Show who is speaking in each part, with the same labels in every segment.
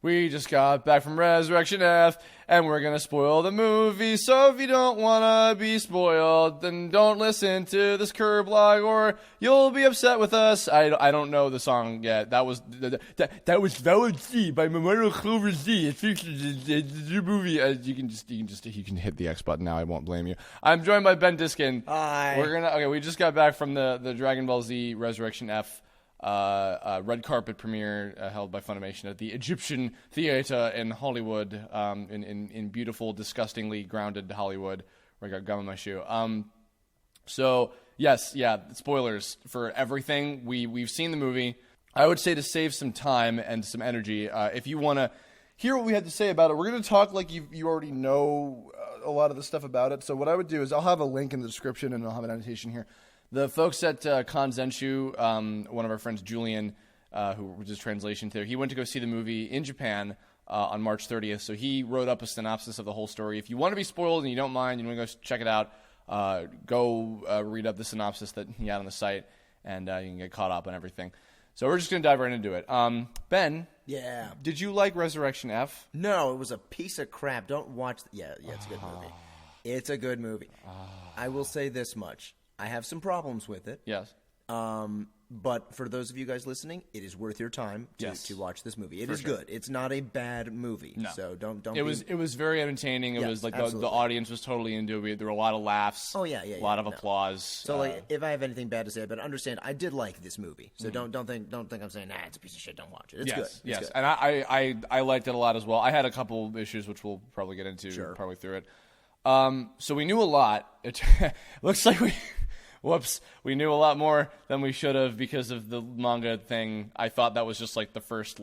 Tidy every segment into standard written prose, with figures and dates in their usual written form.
Speaker 1: We just got back from Resurrection F, and we're gonna spoil the movie, so if you don't wanna be spoiled, then don't listen to this Kirblog, or you'll be upset with us. I don't know the song yet. That was Valid C by Memorial Clover Z. It's your movie. You can hit the X button now. I won't blame you. I'm joined by Ben Diskin.
Speaker 2: Hi.
Speaker 1: We just got back from the Dragon Ball Z Resurrection F red carpet premiere held by Funimation at the Egyptian Theater in Hollywood, in beautiful, disgustingly grounded Hollywood, where I got gum in my shoe. So yes, spoilers for everything. We've seen the movie. I would say to save some time and some energy, if you want to hear what we had to say about it, we're going to talk like you already know a lot of the stuff about it. So what I would do is I'll have a link in the description and I'll have an annotation here. The folks at Kanzenshuu, one of our friends, Julian, who was his translation there, he went to go see the movie in Japan on March 30th, so he wrote up a synopsis of the whole story. If you want to be spoiled and you don't mind, you want to go check it out, go read up the synopsis that he had on the site, and you can get caught up on everything. So we're just going to dive right into it. Ben?
Speaker 2: Yeah.
Speaker 1: Did you like Resurrection F?
Speaker 2: No, it was a piece of crap. Don't watch... Yeah, it's a good movie. It's a good movie. I will say this much. I have some problems with it.
Speaker 1: Yes.
Speaker 2: But for those of you guys listening, it is worth your time to watch this movie. It is good. It's not a bad movie. No. So don't. It
Speaker 1: was very entertaining. It was like the audience was totally into it. There were a lot of laughs.
Speaker 2: Oh yeah.
Speaker 1: A lot of applause.
Speaker 2: So like, if I have anything bad to say, but understand, I did like this movie. So don't think I'm saying it's a piece of shit. Don't watch it. It's good. It's good.
Speaker 1: And I liked it a lot as well. I had a couple issues which we'll probably get into partway through it. So we knew a lot. It looks like we knew a lot more than we should have because of the manga thing. I thought that was just like the first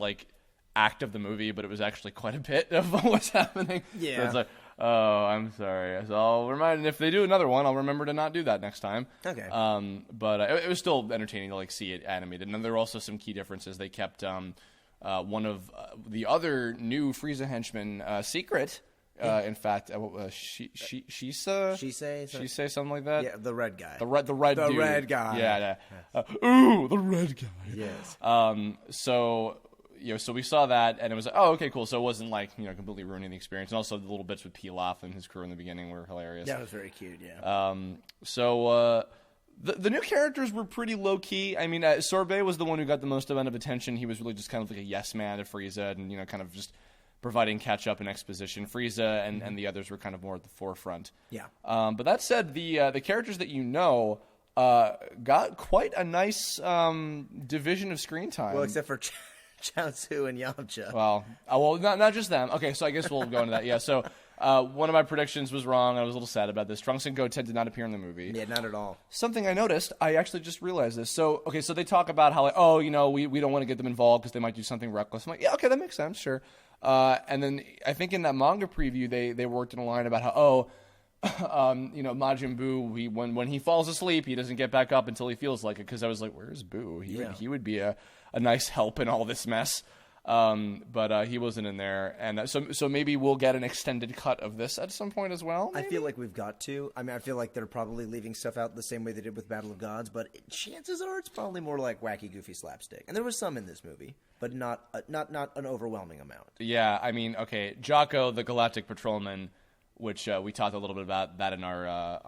Speaker 1: act of the movie, but it was actually quite a bit of what was happening.
Speaker 2: Yeah.
Speaker 1: So it's like, oh, I'm sorry. So I'll remind, if they do another one, I'll remember to not do that next time.
Speaker 2: Okay.
Speaker 1: But it was still entertaining to see it animated. And then there were also some key differences. They kept one of the other new Frieza henchmen secret. In fact, she say something like that.
Speaker 2: Yeah, the red guy.
Speaker 1: The red dude.
Speaker 2: Red guy.
Speaker 1: Yeah. Ooh, the red guy.
Speaker 2: Yes.
Speaker 1: So we saw that, and it was like, oh, okay, cool. So it wasn't completely ruining the experience. And also the little bits with Pilaf and his crew in the beginning were hilarious.
Speaker 2: That was very cute. Yeah.
Speaker 1: So the new characters were pretty low key. I mean, Sorbet was the one who got the most amount of attention. He was really just kind of like a yes man to Frieza, and kind of just providing catch-up and exposition. Frieza and the others were kind of more at the forefront.
Speaker 2: Yeah.
Speaker 1: But that said, the characters that got quite a nice division of screen time.
Speaker 2: Well, except for Chaozu and Yamcha.
Speaker 1: Well, not just them. Okay, so I guess we'll go into that. Yeah, so one of my predictions was wrong. I was a little sad about this. Trunks and Goten did not appear in the movie.
Speaker 2: Yeah, not at all.
Speaker 1: Something I noticed, I actually just realized this. So they talk about how, we don't want to get them involved because they might do something reckless. I'm like, yeah, okay, that makes sense, sure. And then I think in that manga preview, they worked in a line about how, Majin Buu, when he falls asleep, he doesn't get back up until he feels like it. Because I was like, where's Buu? He would be a nice help in all this mess. But he wasn't in there, and so maybe we'll get an extended cut of this at some point as well. Maybe?
Speaker 2: I feel like we've got to. I mean, I feel like they're probably leaving stuff out the same way they did with Battle of Gods, but chances are it's probably more like wacky, goofy slapstick. And there was some in this movie, but not an overwhelming amount.
Speaker 1: Yeah, I mean, okay, Jocko, the Galactic Patrolman, which we talked a little bit about that in our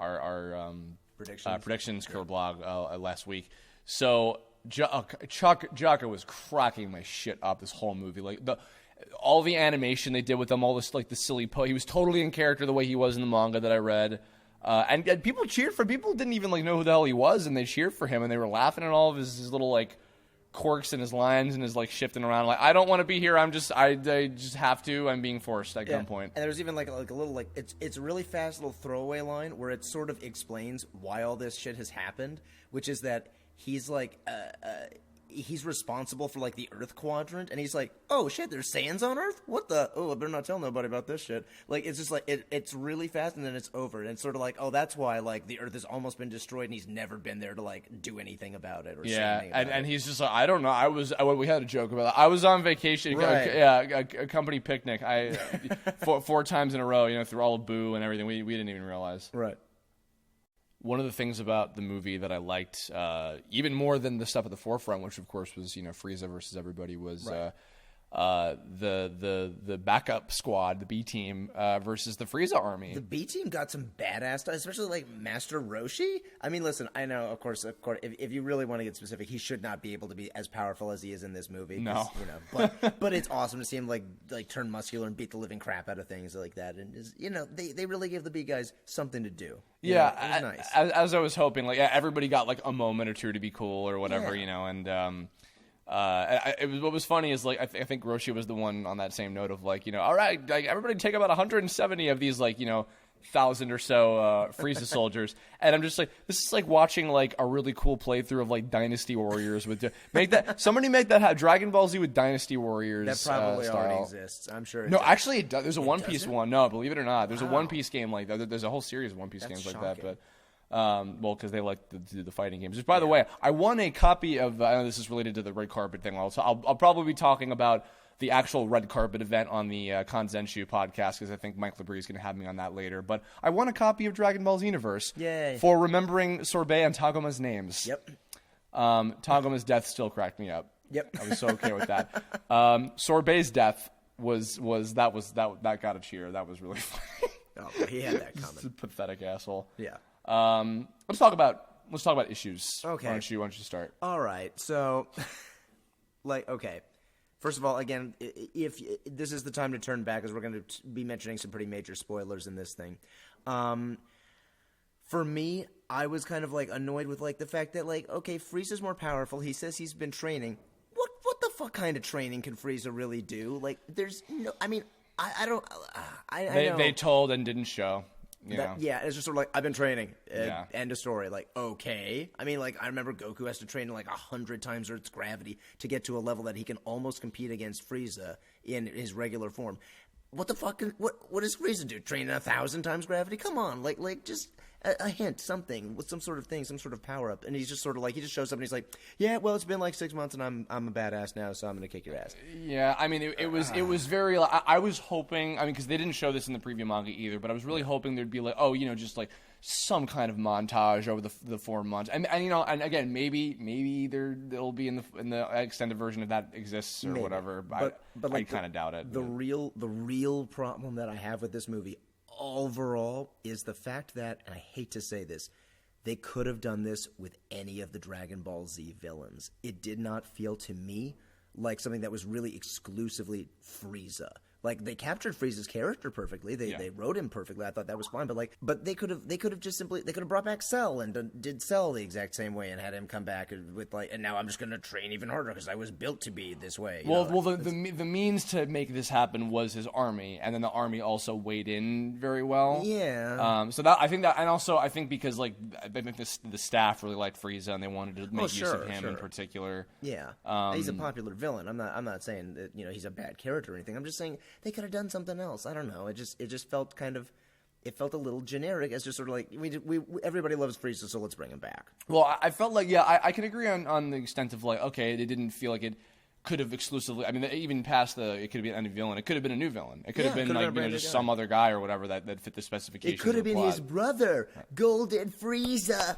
Speaker 1: predictions Kirblog blog last week. So Jocko was cracking my shit up this whole movie. All the animation they did with him, all this the silly he was totally in character the way he was in the manga that I read. And people cheered for him. People didn't even know who the hell he was, and they cheered for him, and they were laughing at all of his little quirks and his lines and his shifting around. I don't want to be here. I just have to. I'm being forced at gunpoint.
Speaker 2: And there's even a little it's a really fast little throwaway line where it sort of explains why all this shit has happened, which is that he's he's responsible for the Earth quadrant, and he's like, oh shit, there's Saiyans on Earth? What the? Oh, I better not tell nobody about this shit. It's just it's really fast, and then it's over, and it's sort of oh, that's why the Earth has almost been destroyed, and he's never been there to do anything about it or say anything about it. And
Speaker 1: he's just I don't know. We had a joke about that. I was on vacation,
Speaker 2: right.
Speaker 1: A company picnic. Four times in a row, through all of Boo and everything. We didn't even realize.
Speaker 2: Right.
Speaker 1: One of the things about the movie that I liked, even more than the stuff at the forefront, which of course was Frieza versus everybody, was the backup squad, the B team, versus the Frieza army.
Speaker 2: The B team got some badass stuff, especially like Master Roshi. I mean, listen, I know, of course, if you really want to get specific, he should not be able to be as powerful as he is in this movie.
Speaker 1: No,
Speaker 2: but it's awesome to see him like turn muscular and beat the living crap out of things like that. And they really give the B guys something to do.
Speaker 1: Yeah,
Speaker 2: it was nice.
Speaker 1: As I was hoping, like everybody got like a moment or two to be cool or whatever, and what was funny is like I think Roshi was the one on that same note of like all right, like everybody take about 170 of these like 1,000 or so Frieza soldiers, and I'm just like, this is like watching like a really cool playthrough of like Dynasty Warriors with somebody make that Dragon Ball Z with Dynasty Warriors.
Speaker 2: That probably already exists. I'm sure.
Speaker 1: No, actually, it does. There's a One Piece one. No, believe it or not, there's a One Piece game like that. There's a whole series of One Piece games like that, but. Well, because they like to do the fighting games. Which, by the way, I won a copy of. I know this is related to the red carpet thing. Also, I'll probably be talking about the actual red carpet event on the Kanzenshuu podcast because I think Mike Labrie is going to have me on that later. But I won a copy of Dragon Ball Xenoverse.
Speaker 2: Yay.
Speaker 1: For remembering Sorbet and Taguma's names.
Speaker 2: Yep.
Speaker 1: Taguma's death still cracked me up.
Speaker 2: Yep.
Speaker 1: I was so okay with that. Sorbet's death was that got a cheer. That was really funny.
Speaker 2: Oh, he had that comment.
Speaker 1: He's a pathetic asshole.
Speaker 2: Yeah.
Speaker 1: Let's talk about issues.
Speaker 2: Okay.
Speaker 1: Why don't you start?
Speaker 2: All right. So, okay. First of all, again, if this is the time to turn back, as we're going to be mentioning some pretty major spoilers in this thing. For me, I was kind of like annoyed with like the fact that like, okay, Frieza's more powerful. He says he's been training. What the fuck kind of training can Frieza really do? Like, there's no. I mean, I don't. I know.
Speaker 1: They told and didn't show.
Speaker 2: Yeah, it's just sort of like, I've been training. End of story. Like, okay. I mean, like, I remember Goku has to train like 100 times Earth's gravity to get to a level that he can almost compete against Frieza in his regular form. What the fuck? What does Frieza do? Train 1,000 times gravity? Come on, like just a hint, something with some sort of thing, some sort of power up. And he's just sort of like, he just shows up and he's like, yeah, well, it's been like 6 months and I'm a badass now, so I'm gonna kick your ass.
Speaker 1: Yeah, I mean, it was very. I was hoping. I mean, because they didn't show this in the preview manga either, but I was really hoping there'd be like, just like some kind of montage over the 4 months, and and again, maybe there'll be in the extended version if that exists or whatever. But I kind of doubt it.
Speaker 2: The real problem that I have with this movie overall is the fact that, and I hate to say this, they could have done this with any of the Dragon Ball Z villains. It did not feel to me like something that was really exclusively Frieza. Like, they captured Frieza's character perfectly. They wrote him perfectly. I thought that was fine. But they could have just simply brought back Cell and did Cell the exact same way and had him come back with like, and now I'm just going to train even harder because I was built to be this way.
Speaker 1: The means to make this happen was his army, and then the army also weighed in very well.
Speaker 2: Yeah.
Speaker 1: So that I think because like I think the staff really liked Frieza and they wanted to make use of him in particular.
Speaker 2: Yeah. He's a popular villain. I'm not saying that he's a bad character or anything. I'm just saying they could have done something else. I don't know. It just felt it felt a little generic as just sort of like we everybody loves Frieza, so let's bring him back.
Speaker 1: Well, I felt like I can agree on the extent of like, okay, it didn't feel like it could have exclusively. I mean, even past it could have been any villain. It could have been a new villain. It could have been like just some other guy or whatever that fit the specifications.
Speaker 2: It could have been his brother, Golden Frieza.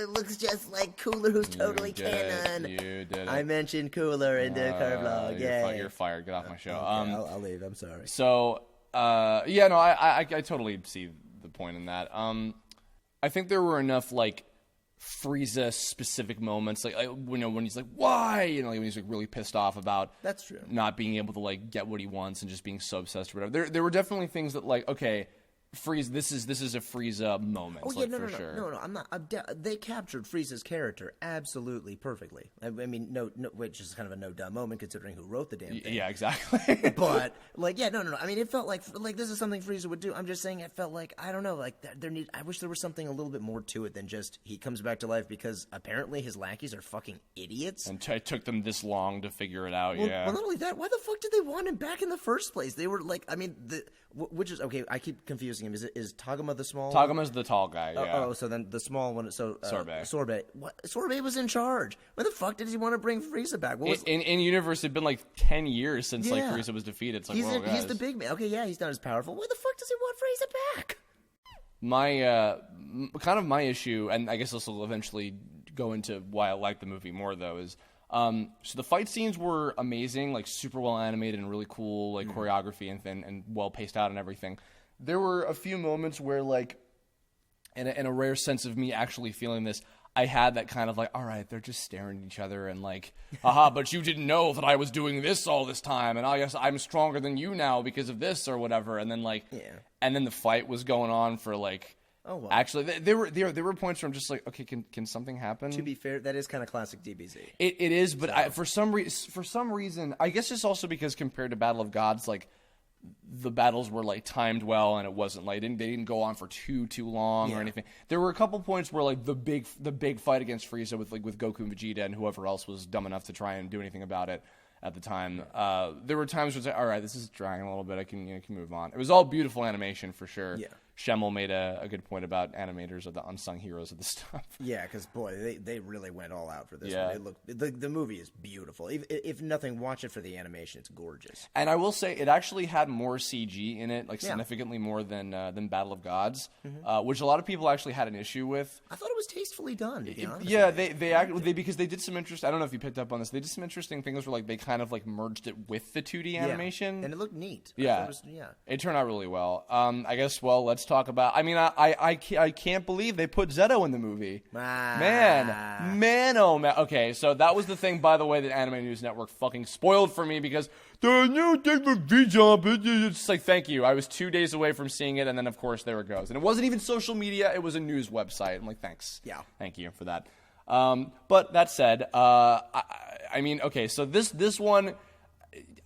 Speaker 2: Looks just like Cooler, who's totally canon.
Speaker 1: You did it.
Speaker 2: I mentioned Cooler in the Kirblog.
Speaker 1: You're fired. Get off my show.
Speaker 2: Okay, I'll leave. I'm sorry.
Speaker 1: So, I totally see the point in that. I think there were enough like Frieza specific moments, like when he's like, why, when he's like really pissed off about
Speaker 2: that's true
Speaker 1: not being able to like get what he wants and just being so obsessed or whatever. There were definitely things that like, okay, Frieza, this is a Frieza moment.
Speaker 2: No, I'm not. They captured Frieza's character absolutely perfectly. I mean, no, which is kind of a no dumb moment considering who wrote the damn thing.
Speaker 1: Yeah, exactly.
Speaker 2: But like, yeah, no. I mean, it felt like this is something Frieza would do. I'm just saying, it felt like, I don't know, like I wish there was something a little bit more to it than just he comes back to life because apparently his lackeys are fucking idiots.
Speaker 1: And it took them this long to figure it out.
Speaker 2: Well, not only that, why the fuck did they want him back in the first place? They were like, I mean, which is okay. I keep confusing him. Is Taguma the small?
Speaker 1: Taguma's the tall guy. Yeah.
Speaker 2: So then the small one. So
Speaker 1: Sorbet.
Speaker 2: Sorbet. What? Sorbet was in charge. Why the fuck did he want to bring Frieza back?
Speaker 1: In universe, it'd been like 10 years since like Frieza was defeated. It's like,
Speaker 2: he's the big man. Okay, yeah, he's not as powerful. Why the fuck does he want Frieza back?
Speaker 1: My issue, and I guess this will eventually go into why I like the movie more though, is So the fight scenes were amazing, like super well animated and really cool, like choreography and well paced out and everything. There were a few moments where, like, in a rare sense of me actually feeling this, I had that kind of like, all right, they're just staring at each other and like, haha, but you didn't know that I was doing this all this time, and I guess I'm stronger than you now because of this or whatever. And then like, and then the fight was going on for like, oh wow. Actually, there were points where I'm just like, okay, can something happen?
Speaker 2: To be fair, that is kind of classic DBZ.
Speaker 1: It is, but for some reason, I guess just also because compared to Battle of Gods, like, the battles were like timed well, and it wasn't like they didn't go on for too long or anything. There were a couple points where like the big fight against Frieza with Goku and Vegeta and whoever else was dumb enough to try and do anything about it at the time. There were times where it's like, all right, this is dragging a little bit. I can move on. It was all beautiful animation for sure. Yeah. Schemmel made a good point about animators are the unsung heroes of this stuff.
Speaker 2: Yeah, because boy, they really went all out for this one. The movie is beautiful. If nothing, watch it for the animation. It's gorgeous.
Speaker 1: And I will say, it actually had more CG in it, like significantly more than Battle of Gods, which a lot of people actually had an issue with.
Speaker 2: I thought it was tastefully done, to be honest.
Speaker 1: Yeah, because they did some interesting. I don't know if you picked up on this. They did some interesting things where like they kind of like merged it with the 2D animation,
Speaker 2: and it looked neat.
Speaker 1: Yeah, it turned out really well. I guess. Well, let's talk about. I mean, I can't believe they put Zeto in the movie. Man, oh man. Okay, so that was the thing, by the way, that Anime News Network fucking spoiled for me because the new DBZ jump. It's like, thank you. I was 2 days away from seeing it, and then of course there it goes. And it wasn't even social media; it was a news website. I'm like, thanks.
Speaker 2: Yeah,
Speaker 1: thank you for that. But that said, I mean, okay, so this one.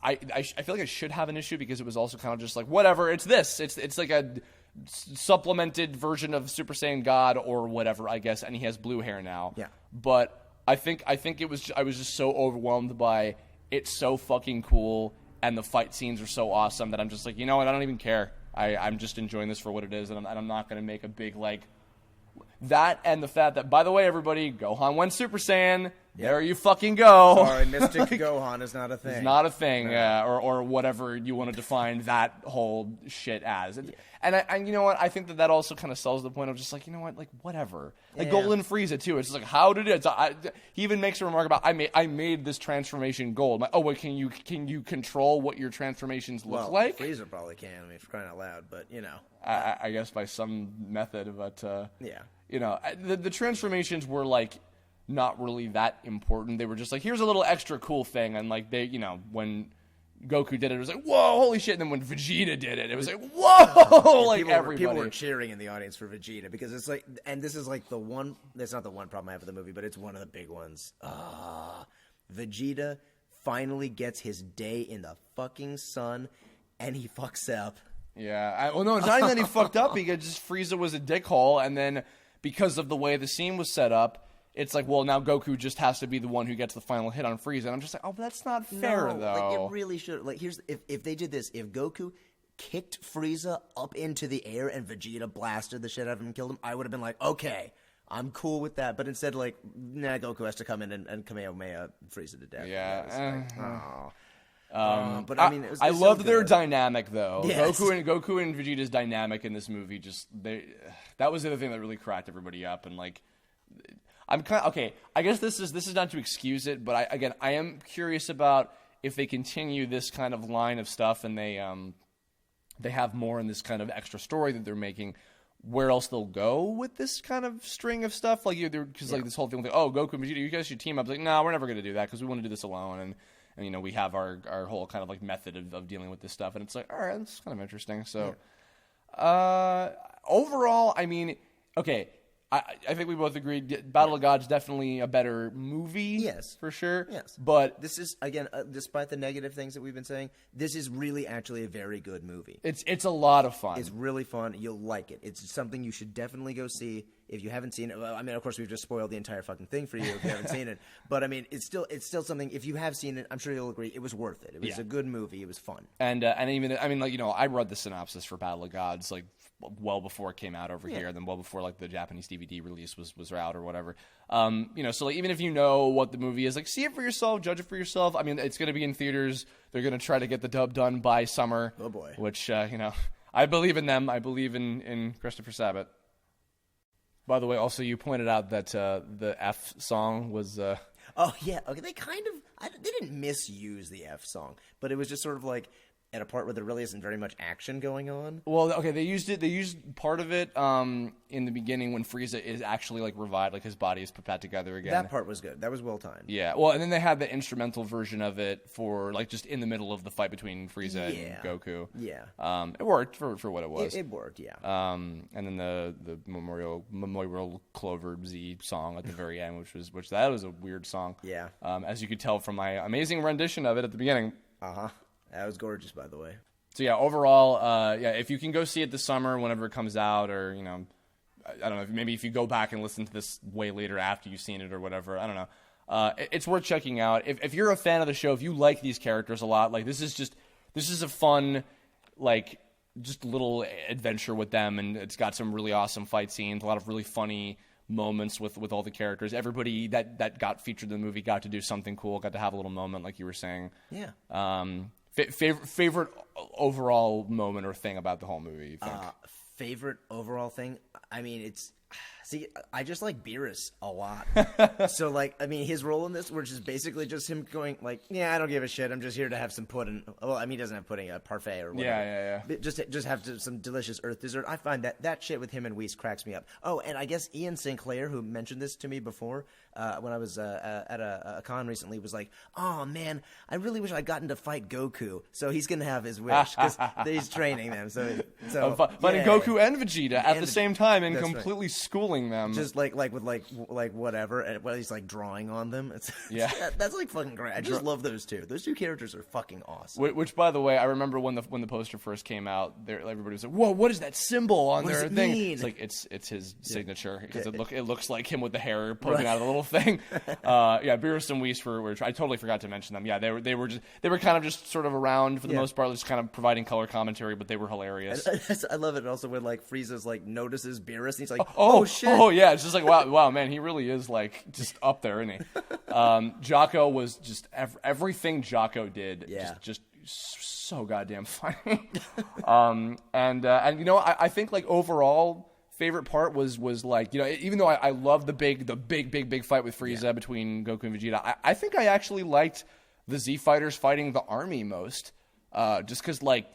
Speaker 1: I feel like I should have an issue because it was also kind of just like, whatever, it's this. It's like a supplemented version of Super Saiyan God or whatever, I guess, and he has blue hair now.
Speaker 2: Yeah.
Speaker 1: But I think I was just so overwhelmed by it's so fucking cool and the fight scenes are so awesome that I'm just like, you know what, I don't even care. I'm just enjoying this for what it is, and I'm not going to make a big, like, that and the fact that, by the way, everybody, Gohan went Super Saiyan. There you fucking go.
Speaker 2: Sorry, Mystic Gohan is not a thing.
Speaker 1: It's not a thing, or whatever you want to define that whole shit as. And you know what? I think that also kind of sells the point of just like, you know what, like whatever. Like Golden Frieza too. It's just like, how did it? He even makes a remark about I made this transformation gold. Like, oh, wait, can you control what your transformations look like?
Speaker 2: Frieza probably can. I mean, for crying out loud, but you know.
Speaker 1: I guess by some method, but you know, the transformations were like not really that important. They were just like, here's a little extra cool thing, and like they, you know, when Goku did it, it was like, whoa, holy shit, and then when Vegeta did it, it was like, whoa, like
Speaker 2: people were cheering in the audience for Vegeta, because it's like, and this is like the one, that's not the one problem I have with the movie, but it's one of the big ones. Vegeta finally gets his day in the fucking sun, and he fucks up.
Speaker 1: Yeah, well, no, it's not even that he fucked up, because just Frieza was a dickhole, and then because of the way the scene was set up, it's like, well, now Goku just has to be the one who gets the final hit on Frieza. And I'm just like, oh, but that's not fair, though.
Speaker 2: Like, it really should. Like, here's if they did this, if Goku kicked Frieza up into the air and Vegeta blasted the shit out of him and killed him, I would have been like, okay, I'm cool with that. But instead, like, nah, Goku has to come in and Kamehameha Frieza to death.
Speaker 1: Yeah.
Speaker 2: But I mean,
Speaker 1: I loved their dynamic, though.
Speaker 2: Yes.
Speaker 1: Goku and Vegeta's dynamic in this movie, that was the other thing that really cracked everybody up. And like, I'm kind of, okay, I guess this is not to excuse it, but I am curious about if they continue this kind of line of stuff and they have more in this kind of extra story that they're making, where else they'll go with this kind of string of stuff. Like, because like this whole thing with, oh, Goku and Vegeta, you guys should team up. It's like, no, we're never going to do that because we want to do this alone. And you know, we have our whole kind of like method of dealing with this stuff. And it's like, all right, that's kind of interesting. So overall, I mean, okay, I think we both agreed Battle of Gods definitely a better movie.
Speaker 2: Yes.
Speaker 1: For sure.
Speaker 2: Yes.
Speaker 1: But
Speaker 2: this is, again, despite the negative things that we've been saying, this is really actually a very good movie.
Speaker 1: It's a lot of fun.
Speaker 2: It's really fun. You'll like it. It's something you should definitely go see if you haven't seen it. Well, I mean, of course, we've just spoiled the entire fucking thing for you if you haven't seen it. But I mean, it's still something. If you have seen it, I'm sure you'll agree it was worth it. It was a good movie. It was fun. And
Speaker 1: even, I mean, like, you know, I read the synopsis for Battle of Gods like well before it came out over here, and then well before like the Japanese DVD release was out or whatever. You know, so like even if you know what the movie is, like see it for yourself, judge it for yourself. I mean, it's going to be in theaters. They're going to try to get the dub done by summer.
Speaker 2: Oh boy.
Speaker 1: Which you know, I believe in them. I believe in Christopher Sabat. By the way, also you pointed out that the F song was.
Speaker 2: Oh yeah, okay. They didn't misuse the F song, but it was just sort of like at a part where there really isn't very much action going on.
Speaker 1: Well, okay, they used part of it in the beginning when Frieza is actually like revived, like his body is put back together again.
Speaker 2: That part was good. That was well timed.
Speaker 1: Yeah, well, and then they had the instrumental version of it for like just in the middle of the fight between Frieza and Goku.
Speaker 2: Yeah.
Speaker 1: It worked for what it was.
Speaker 2: It worked, yeah.
Speaker 1: And then the Memorial Clover Z song at the very end, which that was a weird song.
Speaker 2: Yeah.
Speaker 1: As you could tell from my amazing rendition of it at the beginning.
Speaker 2: That was gorgeous, by the way.
Speaker 1: So yeah, overall, if you can go see it this summer, whenever it comes out, or I don't know, maybe if you go back and listen to this way later after you've seen it or whatever, I don't know. It's worth checking out. If you're a fan of the show, if you like these characters a lot, like this is a fun, like just little adventure with them, and it's got some really awesome fight scenes, a lot of really funny moments with all the characters. Everybody that got featured in the movie got to do something cool, got to have a little moment, like you were saying.
Speaker 2: Yeah.
Speaker 1: Favorite overall moment or thing about the whole movie, you think?
Speaker 2: Favorite overall thing? I mean, I just like Beerus a lot. So, like, I mean, his role in this, which is basically just him going, like, yeah, I don't give a shit. I'm just here to have some pudding. Well, I mean, he doesn't have pudding, a parfait or whatever.
Speaker 1: Yeah.
Speaker 2: But just have some delicious Earth dessert. I find that shit with him and Whis cracks me up. Oh, and I guess Ian Sinclair, who mentioned this to me before, when I was at a con recently, was like, oh, man, I really wish I'd gotten to fight Goku. So he's going to have his wish, because he's training them. So
Speaker 1: Fighting Goku and Vegeta at the same time and
Speaker 2: That's
Speaker 1: completely schooling them.
Speaker 2: Just like with whatever, and while he's like drawing on them. That's like fucking great. I just love those two. Those two characters are fucking awesome.
Speaker 1: Which, by the way, I remember when the poster first came out, everybody was like, "Whoa, what is that symbol on their thing?"
Speaker 2: Mean?
Speaker 1: It's like it's his signature, because it looks like him with the hair poking out of the little thing. Beerus and Whis were I totally forgot to mention them. Yeah, they were kind of just sort of around for the most part, just kind of providing color commentary, but they were hilarious.
Speaker 2: I love it also when like Frieza's like notices Beerus and he's like,
Speaker 1: oh
Speaker 2: shit.
Speaker 1: Oh yeah, it's just like wow, man, he really is like just up there, isn't he? Jocko was just everything Jocko did, just so goddamn funny. And I think like overall favorite part was like, even though I love the big fight with Frieza between Goku and Vegeta, I think I actually liked the Z fighters fighting the army most, just because like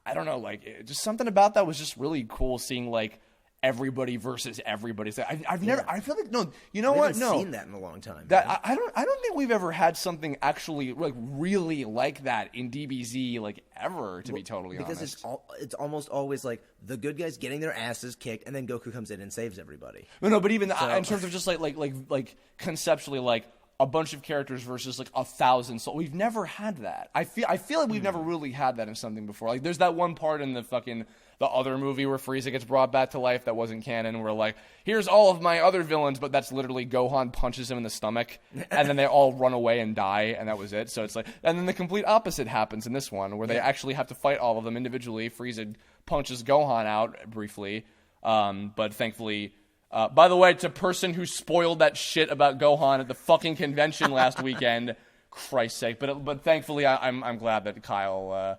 Speaker 1: I don't know, like just something about that was just really cool, seeing like everybody versus everybody. So I've never. I feel like no. You know what? No,
Speaker 2: seen that in a long time.
Speaker 1: That I don't think we've ever had something actually like really like that in DBZ like ever. To be totally honest,
Speaker 2: because it's almost always like the good guys getting their asses kicked, and then Goku comes in and saves everybody.
Speaker 1: No, but even in terms of just like conceptually, like a bunch of characters versus like 1,000 souls. We've never had that. I feel like we've never really had that in something before. Like there's that one part in the other movie where Frieza gets brought back to life that wasn't canon, where like, here's all of my other villains, but that's literally Gohan punches him in the stomach, and then they all run away and die, and that was it. So it's like, and then the complete opposite happens in this one, where they actually have to fight all of them individually. Frieza punches Gohan out briefly, but thankfully, by the way, to person who spoiled that shit about Gohan at the fucking convention last weekend, Christ's sake. But thankfully, I'm glad that Kyle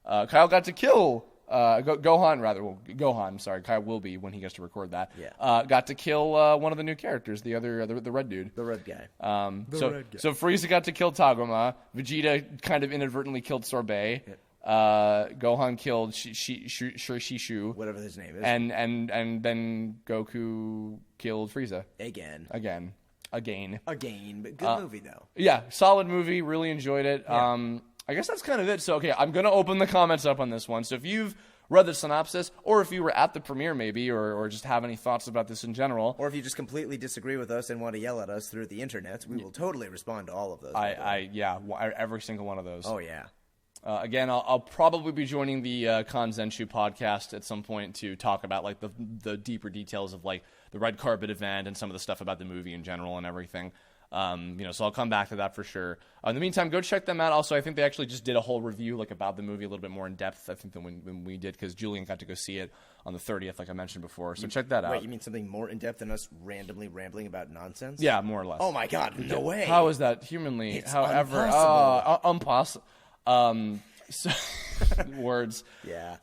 Speaker 1: got to kill Gohan, rather. Well, Gohan, I'm sorry. Kyle will be when he gets to record that.
Speaker 2: Yeah.
Speaker 1: Got to kill one of the new characters, the red dude.
Speaker 2: The red guy.
Speaker 1: Red guy. So Frieza got to kill Tagoma. Vegeta kind of inadvertently killed Sorbet. Yeah. Gohan killed Shishu,
Speaker 2: whatever his name is,
Speaker 1: and then Goku killed Frieza
Speaker 2: again.
Speaker 1: But
Speaker 2: good movie though.
Speaker 1: Yeah, solid movie. Really enjoyed it. Yeah. I guess that's kind of it. So okay, I'm gonna open the comments up on this one. So if you've read the synopsis, or if you were at the premiere maybe, or just have any thoughts about this in general,
Speaker 2: or if you just completely disagree with us and want to yell at us through the internet, we will totally respond to all of those.
Speaker 1: Every single one of those.
Speaker 2: Oh yeah.
Speaker 1: Again, I'll probably be joining the Kanzenshuu podcast at some point to talk about like the deeper details of like the red carpet event and some of the stuff about the movie in general and everything. So I'll come back to that for sure. In the meantime, go check them out. Also, I think they actually just did a whole review like about the movie a little bit more in depth, I think, than when we did, because Julian got to go see it on the 30th, like I mentioned before. So check that out.
Speaker 2: Wait, you mean something more in depth than us randomly rambling about nonsense?
Speaker 1: Yeah, more or less.
Speaker 2: Oh my God, no way.
Speaker 1: How is that humanly?
Speaker 2: It's
Speaker 1: however,
Speaker 2: impossible.
Speaker 1: Impossible. So words.
Speaker 2: Yeah.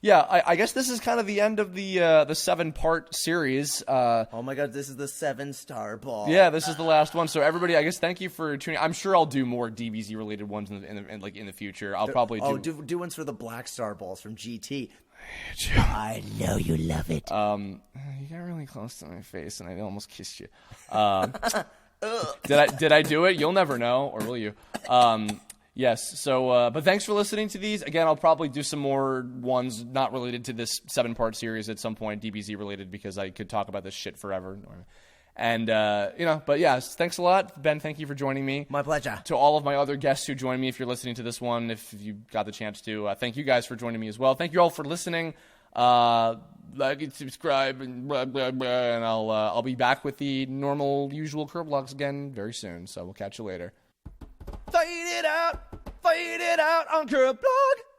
Speaker 1: yeah, I guess this is kind of the end of the 7-part series.
Speaker 2: Oh my god, this is the 7-star ball.
Speaker 1: Yeah, this is the last one. So everybody, I guess thank you for tuning. I'm sure I'll do more DBZ related ones in the future. I'll probably
Speaker 2: do ones for the Black Star balls from GT. I know you love it.
Speaker 1: You got really close to my face, and I almost kissed you. Did I do it? You'll never know, or will you? Yes. So, but thanks for listening to these. Again, I'll probably do some more ones not related to this 7-part series at some point, DBZ related, because I could talk about this shit forever. And, but yes, thanks a lot. Ben, thank you for joining me.
Speaker 2: My pleasure.
Speaker 1: To all of my other guests who joined me, if you're listening to this one, if you got the chance to, thank you guys for joining me as well. Thank you all for listening. Like and subscribe and blah, blah, blah, and I'll be back with the normal, usual Kirblogs again very soon. So we'll catch you later. Fight it out on Kirblog.